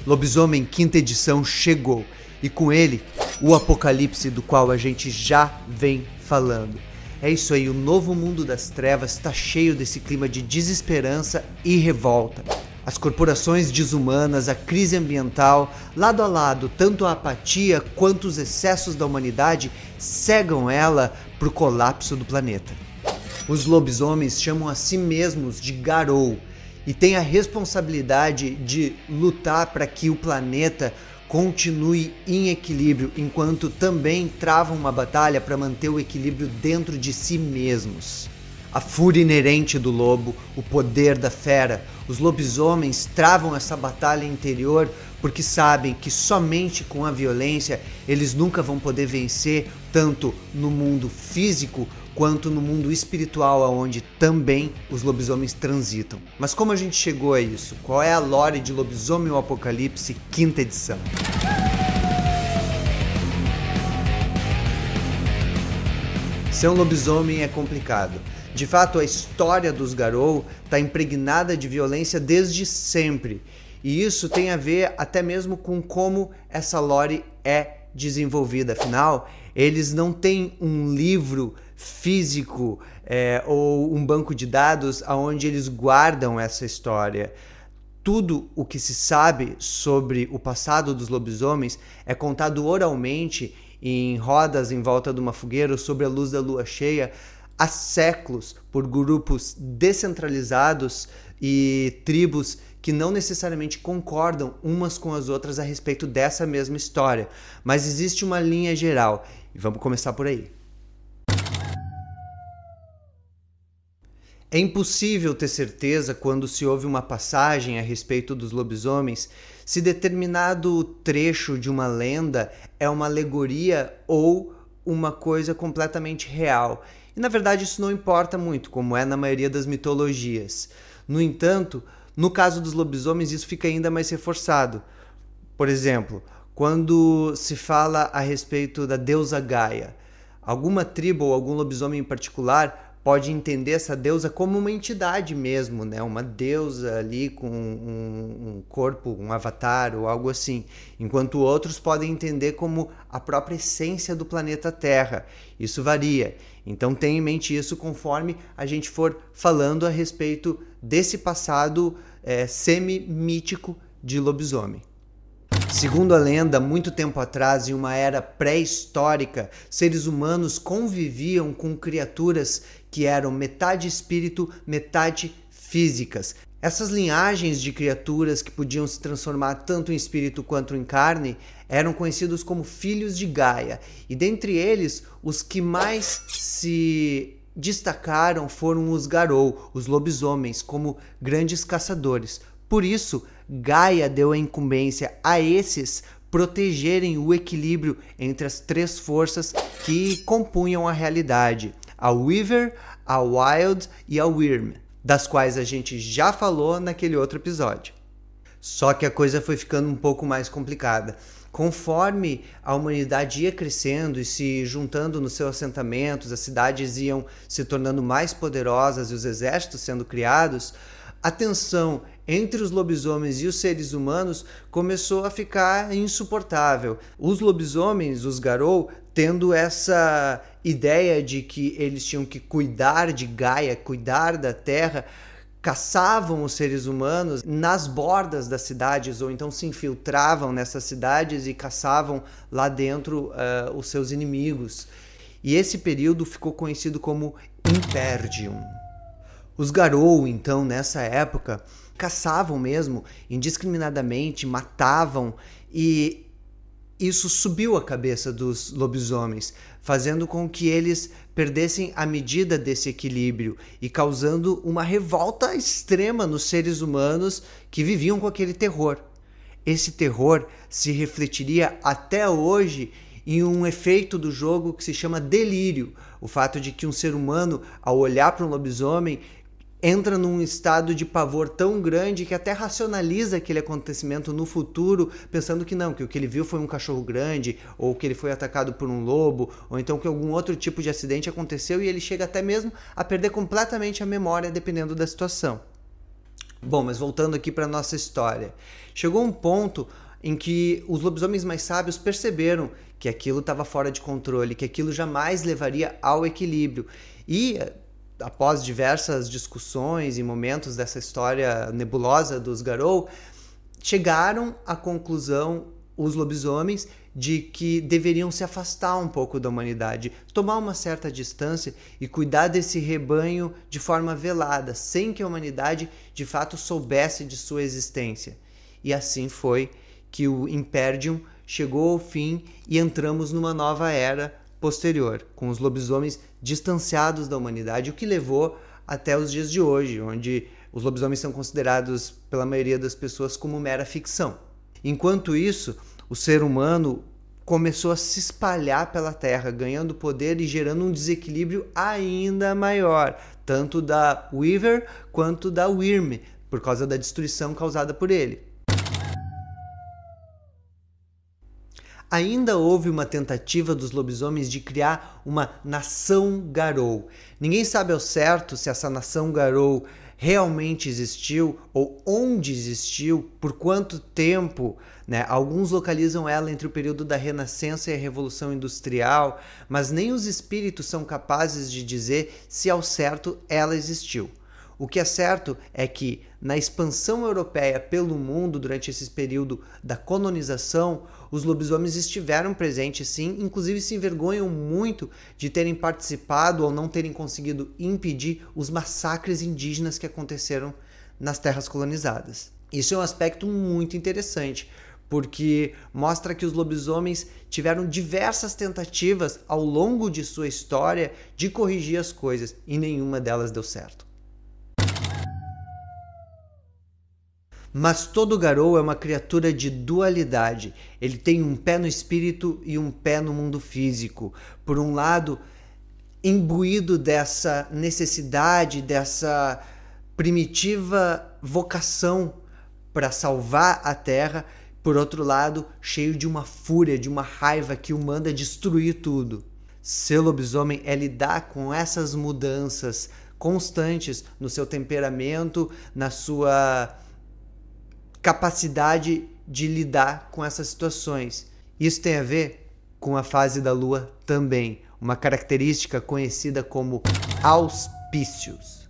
Lobisomem Quinta Edição chegou, e com ele, o apocalipse do qual a gente já vem falando. É isso aí, o novo mundo das trevas está cheio desse clima de desesperança e revolta. As corporações desumanas, a crise ambiental, lado a lado, tanto a apatia quanto os excessos da humanidade cegam ela para o colapso do planeta. Os lobisomens chamam a si mesmos de Garou e têm a responsabilidade de lutar para que o planeta continue em equilíbrio, enquanto também travam uma batalha para manter o equilíbrio dentro de si mesmos. A fúria inerente do lobo, o poder da fera, os lobisomens travam essa batalha interior porque sabem que somente com a violência eles nunca vão poder vencer, tanto no mundo físico quanto no mundo espiritual, onde também os lobisomens transitam. Mas como a gente chegou a isso? Qual é a lore de Lobisomem o Apocalipse, quinta edição? Ser um lobisomem é complicado. De fato, a história dos Garou está impregnada de violência desde sempre. E isso tem a ver até mesmo com como essa lore é desenvolvida. Afinal, eles não têm um livro físico ou um banco de dados onde eles guardam essa história. Tudo o que se sabe sobre o passado dos lobisomens é contado oralmente em rodas em volta de uma fogueira ou sob a luz da lua cheia há séculos por grupos descentralizados e tribos que não necessariamente concordam umas com as outras a respeito dessa mesma história, mas existe uma linha geral e vamos começar por aí. É impossível ter certeza quando se ouve uma passagem a respeito dos lobisomens se determinado trecho de uma lenda é uma alegoria ou uma coisa completamente real. E na verdade isso não importa muito, como é na maioria das mitologias. No entanto, no caso dos lobisomens isso fica ainda mais reforçado. Por exemplo, quando se fala a respeito da deusa Gaia, alguma tribo ou algum lobisomem em particular pode entender essa deusa como uma entidade mesmo, né? Uma deusa ali com um corpo, um avatar ou algo assim, enquanto outros podem entender como a própria essência do planeta Terra. Isso varia, então tenha em mente isso conforme a gente for falando a respeito desse passado semi-mítico de lobisomem. Segundo a lenda, muito tempo atrás, em uma era pré-histórica, seres humanos conviviam com criaturas que eram metade espírito, metade físicas. Essas linhagens de criaturas que podiam se transformar tanto em espírito quanto em carne eram conhecidos como filhos de Gaia. E dentre eles, os que mais se destacaram foram os Garou, os lobisomens, como grandes caçadores. Por isso, Gaia deu a incumbência a esses protegerem o equilíbrio entre as três forças que compunham a realidade, a Weaver, a Wild e a Wyrm, das quais a gente já falou naquele outro episódio. Só que a coisa foi ficando um pouco mais complicada. Conforme a humanidade ia crescendo e se juntando nos seus assentamentos, as cidades iam se tornando mais poderosas e os exércitos sendo criados, a tensão entre os lobisomens e os seres humanos começou a ficar insuportável. Os lobisomens, os Garou, tendo essa ideia de que eles tinham que cuidar de Gaia, cuidar da Terra, caçavam os seres humanos nas bordas das cidades ou então se infiltravam nessas cidades e caçavam lá dentro os seus inimigos. E esse período ficou conhecido como Imperdium. Os Garou, então, nessa época, caçavam mesmo indiscriminadamente, matavam, e isso subiu a cabeça dos lobisomens, fazendo com que eles perdessem a medida desse equilíbrio e causando uma revolta extrema nos seres humanos que viviam com aquele terror. Esse terror se refletiria até hoje em um efeito do jogo que se chama delírio, o fato de que um ser humano, ao olhar para um lobisomem, entra num estado de pavor tão grande que até racionaliza aquele acontecimento no futuro, pensando que não, que o que ele viu foi um cachorro grande, ou que ele foi atacado por um lobo, ou então que algum outro tipo de acidente aconteceu, e ele chega até mesmo a perder completamente a memória dependendo da situação. Bom, mas voltando aqui para nossa história. Chegou um ponto em que os lobisomens mais sábios perceberam que aquilo estava fora de controle, que aquilo jamais levaria ao equilíbrio. E, após diversas discussões e momentos dessa história nebulosa dos Garou, chegaram à conclusão, os lobisomens, de que deveriam se afastar um pouco da humanidade, tomar uma certa distância e cuidar desse rebanho de forma velada, sem que a humanidade de fato soubesse de sua existência. E assim foi que o Imperium chegou ao fim e entramos numa nova era posterior, com os lobisomens distanciados da humanidade, o que levou até os dias de hoje, onde os lobisomens são considerados pela maioria das pessoas como mera ficção. Enquanto isso, o ser humano começou a se espalhar pela Terra, ganhando poder e gerando um desequilíbrio ainda maior, tanto da Weaver quanto da Wyrm, por causa da destruição causada por ele. Ainda houve uma tentativa dos lobisomens de criar uma nação Garou. Ninguém sabe ao certo se essa nação Garou realmente existiu ou onde existiu, por quanto tempo, né? Alguns localizam ela entre o período da Renascença e a Revolução Industrial, mas nem os espíritos são capazes de dizer se ao certo ela existiu. O que é certo é que, na expansão europeia pelo mundo durante esse período da colonização, os lobisomens estiveram presentes sim, inclusive se envergonham muito de terem participado ou não terem conseguido impedir os massacres indígenas que aconteceram nas terras colonizadas. Isso é um aspecto muito interessante, porque mostra que os lobisomens tiveram diversas tentativas ao longo de sua história de corrigir as coisas e nenhuma delas deu certo. Mas todo Garou é uma criatura de dualidade. Ele tem um pé no espírito e um pé no mundo físico. Por um lado, imbuído dessa necessidade, dessa primitiva vocação para salvar a Terra. Por outro lado, cheio de uma fúria, de uma raiva que o manda destruir tudo. Ser lobisomem é lidar com essas mudanças constantes no seu temperamento, na sua capacidade de lidar com essas situações. Isso tem a ver com a fase da Lua também, uma característica conhecida como auspícios.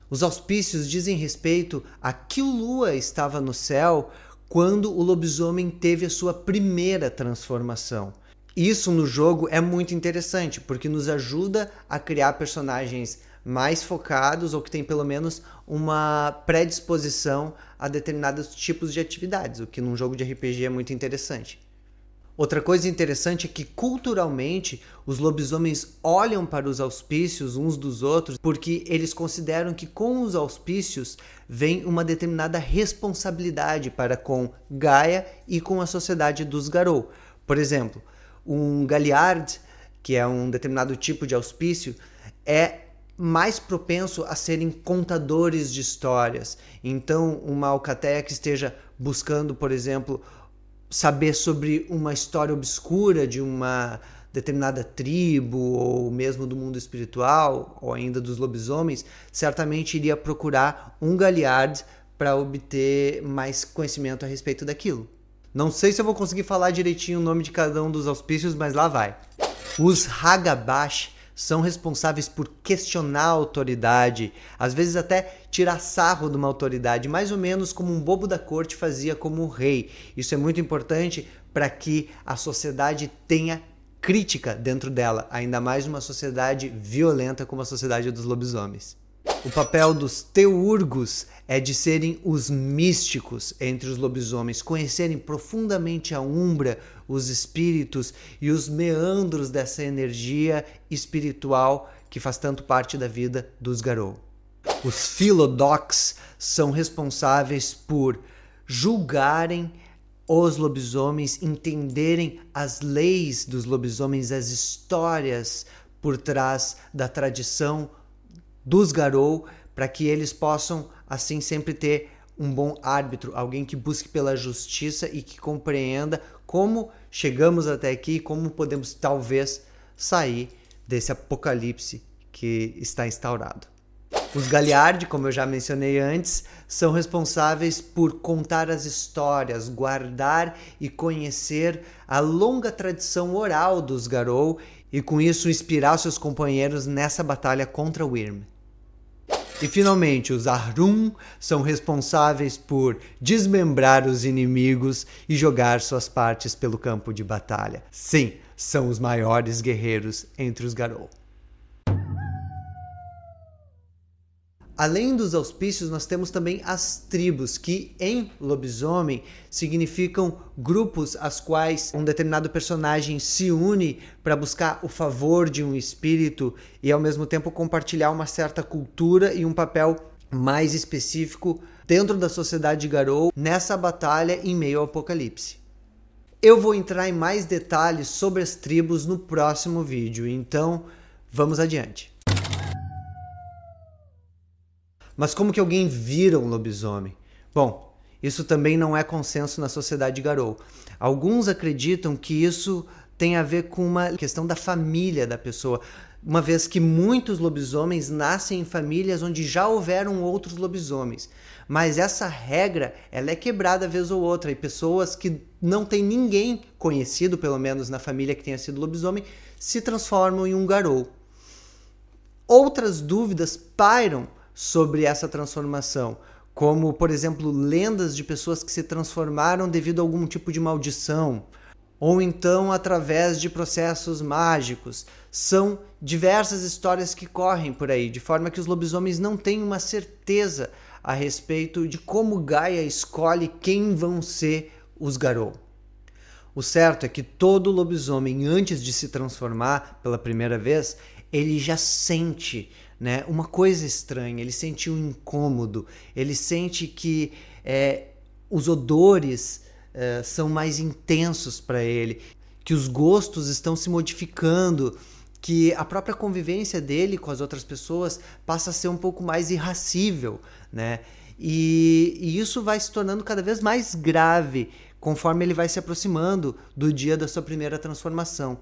Os auspícios dizem respeito a que Lua estava no céu quando o lobisomem teve a sua primeira transformação. Isso no jogo é muito interessante, porque nos ajuda a criar personagens mais focados ou que tem pelo menos uma predisposição a determinados tipos de atividades, o que num jogo de RPG é muito interessante. Outra coisa interessante é que culturalmente os lobisomens olham para os auspícios uns dos outros porque eles consideram que com os auspícios vem uma determinada responsabilidade para com Gaia e com a sociedade dos Garou. Por exemplo, um Galliard, que é um determinado tipo de auspício, é mais propenso a serem contadores de histórias. Então, uma alcateia que esteja buscando, por exemplo, saber sobre uma história obscura de uma determinada tribo, ou mesmo do mundo espiritual, ou ainda dos lobisomens, certamente iria procurar um Galliard para obter mais conhecimento a respeito daquilo. Não sei se eu vou conseguir falar direitinho o nome de cada um dos auspícios, mas lá vai. Os Hagabash são responsáveis por questionar a autoridade, às vezes até tirar sarro de uma autoridade, mais ou menos como um bobo da corte fazia como um rei. Isso é muito importante para que a sociedade tenha crítica dentro dela, ainda mais uma sociedade violenta como a sociedade dos lobisomens. O papel dos teurgos é de serem os místicos entre os lobisomens, conhecerem profundamente a umbra, os espíritos e os meandros dessa energia espiritual que faz tanto parte da vida dos Garou. Os Philodox são responsáveis por julgarem os lobisomens, entenderem as leis dos lobisomens, as histórias por trás da tradição dos Garou, para que eles possam assim sempre ter um bom árbitro, alguém que busque pela justiça e que compreenda como chegamos até aqui, como podemos talvez sair desse apocalipse que está instaurado. Os Galliardi, como eu já mencionei antes, são responsáveis por contar as histórias, guardar e conhecer a longa tradição oral dos Garou e com isso inspirar seus companheiros nessa batalha contra o Wyrm. E finalmente, os Ahrum são responsáveis por desmembrar os inimigos e jogar suas partes pelo campo de batalha. Sim, são os maiores guerreiros entre os Garou. Além dos auspícios, nós temos também as tribos, que em lobisomem significam grupos às quais um determinado personagem se une para buscar o favor de um espírito e ao mesmo tempo compartilhar uma certa cultura e um papel mais específico dentro da sociedade Garou nessa batalha em meio ao apocalipse. Eu vou entrar em mais detalhes sobre as tribos no próximo vídeo, então vamos adiante. Mas como que alguém vira um lobisomem? Bom, isso também não é consenso na sociedade Garou. Alguns acreditam que isso tem a ver com uma questão da família da pessoa, uma vez que muitos lobisomens nascem em famílias onde já houveram outros lobisomens. Mas essa regra, ela é quebrada vez ou outra, e pessoas que não têm ninguém conhecido, pelo menos na família que tenha sido lobisomem, se transformam em um Garou. Outras dúvidas pairam sobre essa transformação, como, por exemplo, lendas de pessoas que se transformaram devido a algum tipo de maldição, ou então através de processos mágicos. São diversas histórias que correm por aí, de forma que os lobisomens não têm uma certeza a respeito de como Gaia escolhe quem vão ser os Garou. O certo é que todo lobisomem, antes de se transformar pela primeira vez, ele já sente, né, uma coisa estranha, ele sente um incômodo, ele sente que os odores são mais intensos para ele, que os gostos estão se modificando, que a própria convivência dele com as outras pessoas passa a ser um pouco mais irracível, né? E isso vai se tornando cada vez mais grave conforme ele vai se aproximando do dia da sua primeira transformação.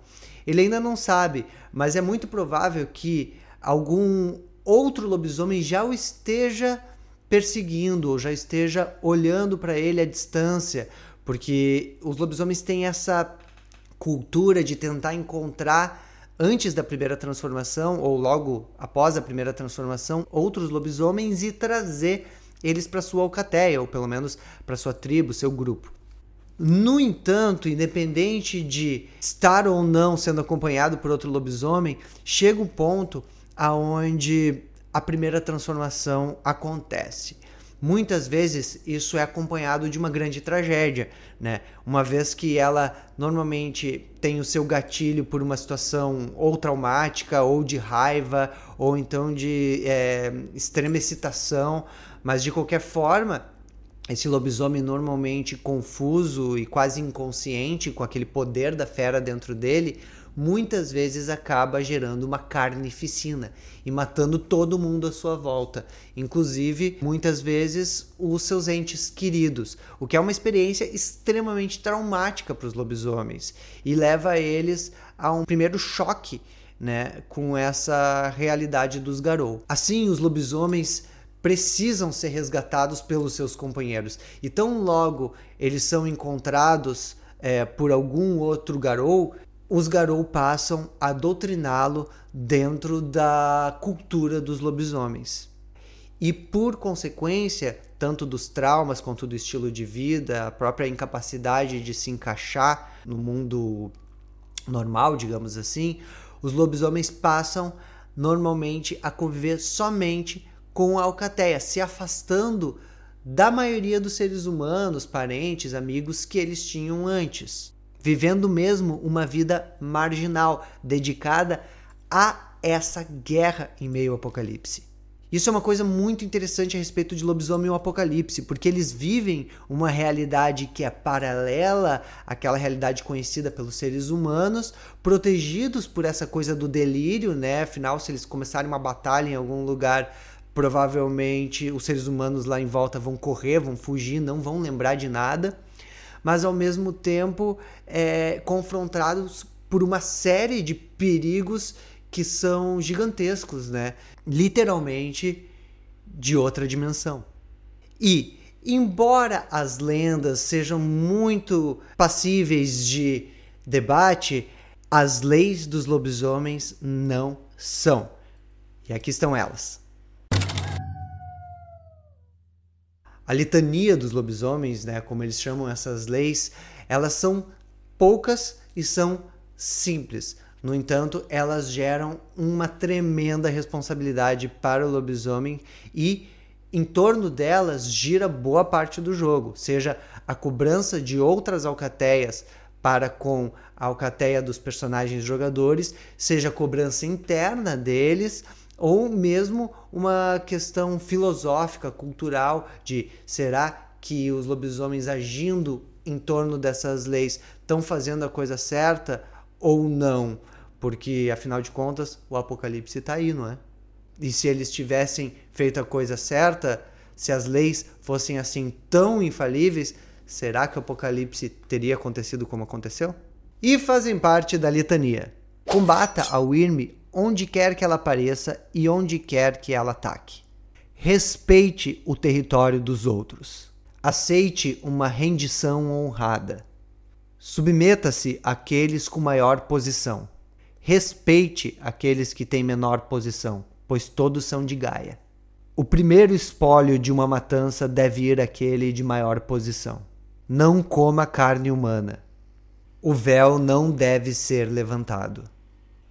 Ele ainda não sabe, mas é muito provável que algum outro lobisomem já o esteja perseguindo ou já esteja olhando para ele à distância, porque os lobisomens têm essa cultura de tentar encontrar antes da primeira transformação ou logo após a primeira transformação outros lobisomens e trazer eles para sua alcateia ou pelo menos para sua tribo, seu grupo. No entanto, independente de estar ou não sendo acompanhado por outro lobisomem, chega um ponto aonde a primeira transformação acontece. Muitas vezes isso é acompanhado de uma grande tragédia, né? Uma vez que ela normalmente tem o seu gatilho por uma situação ou traumática, ou de raiva, ou então de extrema excitação, mas de qualquer forma, esse lobisomem normalmente confuso e quase inconsciente, com aquele poder da fera dentro dele, muitas vezes acaba gerando uma carnificina e matando todo mundo à sua volta, inclusive muitas vezes os seus entes queridos, o que é uma experiência extremamente traumática para os lobisomens e leva eles a um primeiro choque, né, com essa realidade dos Garou. Assim, os lobisomens precisam ser resgatados pelos seus companheiros, e tão logo eles são encontrados por algum outro Garou, os Garou passam a doutriná-lo dentro da cultura dos lobisomens. E por consequência, tanto dos traumas quanto do estilo de vida, a própria incapacidade de se encaixar no mundo normal, digamos assim, os lobisomens passam normalmente a conviver somente com a alcateia, se afastando da maioria dos seres humanos, parentes, amigos que eles tinham antes, vivendo mesmo uma vida marginal, dedicada a essa guerra em meio ao apocalipse. Isso é uma coisa muito interessante a respeito de lobisomem e o apocalipse, porque eles vivem uma realidade que é paralela àquela realidade conhecida pelos seres humanos, protegidos por essa coisa do delírio, né? Afinal, se eles começarem uma batalha em algum lugar, provavelmente os seres humanos lá em volta vão correr, vão fugir, não vão lembrar de nada, mas ao mesmo tempo confrontados por uma série de perigos que são gigantescos, né? Literalmente de outra dimensão. E, embora as lendas sejam muito passíveis de debate, as leis dos lobisomens não são. E aqui estão elas. A litania dos lobisomens, né, como eles chamam essas leis, elas são poucas e são simples. No entanto, elas geram uma tremenda responsabilidade para o lobisomem e em torno delas gira boa parte do jogo, seja a cobrança de outras alcateias para com a alcateia dos personagens jogadores, seja a cobrança interna deles, ou mesmo uma questão filosófica, cultural, de será que os lobisomens agindo em torno dessas leis estão fazendo a coisa certa ou não? Porque, afinal de contas, o apocalipse está aí, não é? E se eles tivessem feito a coisa certa, se as leis fossem assim tão infalíveis, será que o apocalipse teria acontecido como aconteceu? E fazem parte da litania. Combata a Wyrm onde quer que ela apareça e onde quer que ela ataque. Respeite o território dos outros. Aceite uma rendição honrada. Submeta-se àqueles com maior posição. Respeite aqueles que têm menor posição, pois todos são de Gaia. O primeiro espólio de uma matança deve ir àquele de maior posição. Não coma carne humana. O véu não deve ser levantado.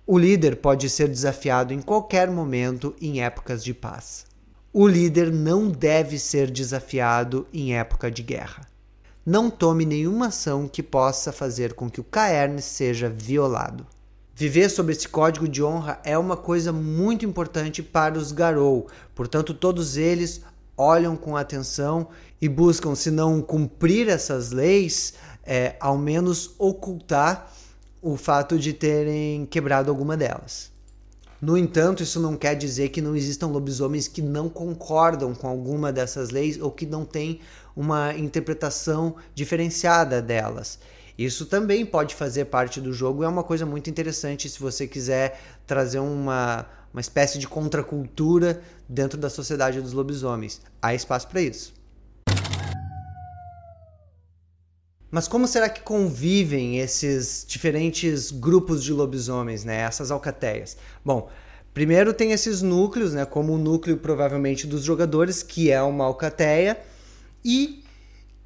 O líder pode ser desafiado em qualquer momento em épocas de paz. O líder não deve ser desafiado em época de guerra. Não tome nenhuma ação que possa fazer com que o Caern seja violado. Viver sob esse código de honra é uma coisa muito importante para os Garou, portanto todos eles olham com atenção e buscam, se não cumprir essas leis, ao menos ocultar o fato de terem quebrado alguma delas. No entanto, isso não quer dizer que não existam lobisomens que não concordam com alguma dessas leis ou que não têm uma interpretação diferenciada delas. Isso também pode fazer parte do jogo e é uma coisa muito interessante se você quiser trazer uma espécie de contracultura dentro da sociedade dos lobisomens. Há espaço para isso. Mas como será que convivem esses diferentes grupos de lobisomens, né? Essas alcateias? Bom, primeiro tem esses núcleos, né? Como o núcleo provavelmente dos jogadores, que é uma alcateia, e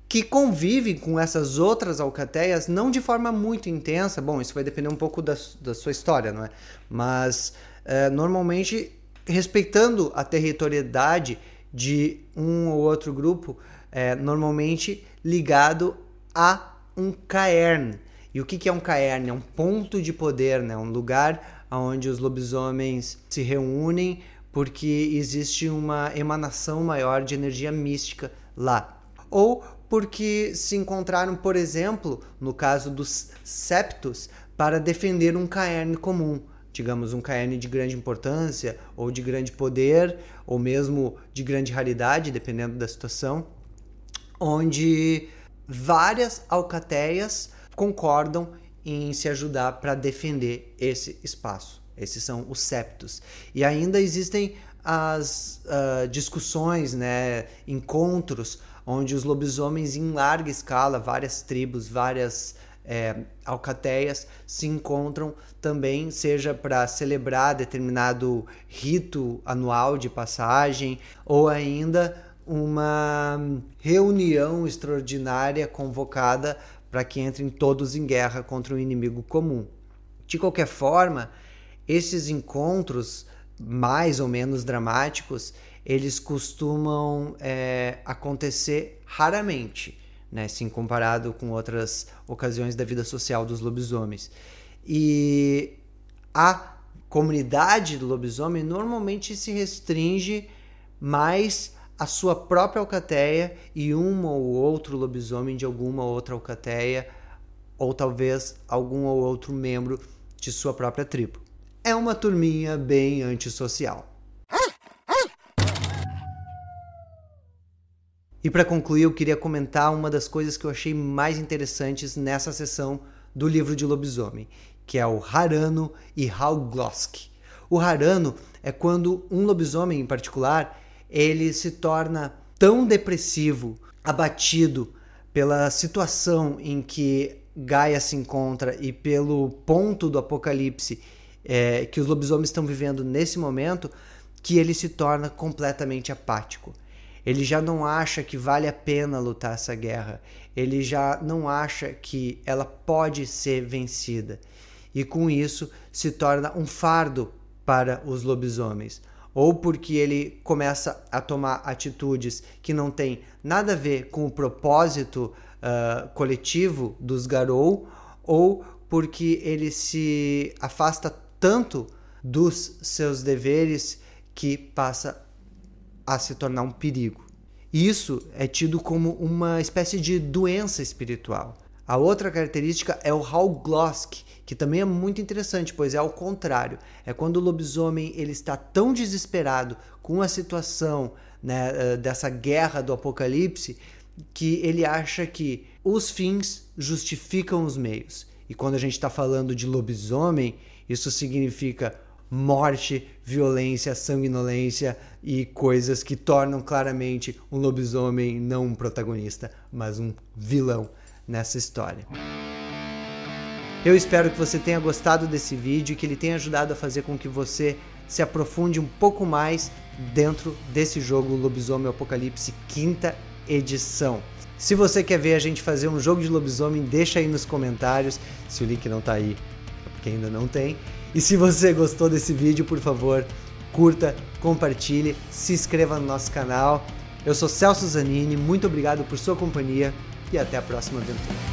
que convivem com essas outras alcateias não de forma muito intensa. Bom, isso vai depender um pouco da sua história, não é? Mas normalmente respeitando a territorialidade de um ou outro grupo, normalmente ligado a um Caern. E o que é um Caern? É um ponto de poder, né? Um lugar onde os lobisomens se reúnem porque existe uma emanação maior de energia mística lá. Ou porque se encontraram, por exemplo, no caso dos septos, para defender um Caern comum. Digamos, um Caern de grande importância, ou de grande poder, ou mesmo de grande raridade, dependendo da situação, onde várias alcateias concordam em se ajudar para defender esse espaço. Esses são os septos. E ainda existem as discussões, né, encontros, onde os lobisomens em larga escala, várias tribos, várias alcateias se encontram também, seja para celebrar determinado rito anual de passagem, ou ainda uma reunião extraordinária convocada para que entrem todos em guerra contra um inimigo comum. De qualquer forma, esses encontros mais ou menos dramáticos, eles costumam acontecer raramente, né, se comparado com outras ocasiões da vida social dos lobisomens. E a comunidade do lobisomem normalmente se restringe mais a sua própria alcateia e um ou outro lobisomem de alguma outra alcateia, ou talvez algum ou outro membro de sua própria tribo. É uma turminha bem antissocial. E para concluir, eu queria comentar uma das coisas que eu achei mais interessantes nessa sessão do livro de lobisomem, que é o Harano e Hallglosk. O Harano é quando um lobisomem em particular ele se torna tão depressivo, abatido pela situação em que Gaia se encontra e pelo ponto do apocalipse que os lobisomens estão vivendo nesse momento, que ele se torna completamente apático. Ele já não acha que vale a pena lutar essa guerra. Ele já não acha que ela pode ser vencida. E com isso se torna um fardo para os lobisomens. Ou porque ele começa a tomar atitudes que não têm nada a ver com o propósito coletivo dos Garou, ou porque ele se afasta tanto dos seus deveres que passa a se tornar um perigo. Isso é tido como uma espécie de doença espiritual. A outra característica é o Hallglosk, que também é muito interessante, pois é ao contrário. É quando o lobisomem ele está tão desesperado com a situação, né, dessa guerra do apocalipse, que ele acha que os fins justificam os meios. E quando a gente está falando de lobisomem, isso significa morte, violência, sanguinolência e coisas que tornam claramente um lobisomem não um protagonista, mas um vilão nessa história. Eu espero que você tenha gostado desse vídeo e que ele tenha ajudado a fazer com que você se aprofunde um pouco mais dentro desse jogo Lobisomem Apocalipse 5ª edição. Se você quer ver a gente fazer um jogo de lobisomem, deixa aí nos comentários. Se o link não tá aí, é porque ainda não tem. E se você gostou desse vídeo, por favor, curta, compartilhe, se inscreva no nosso canal. Eu sou Celso Zanini, muito obrigado por sua companhia e até a próxima aventura.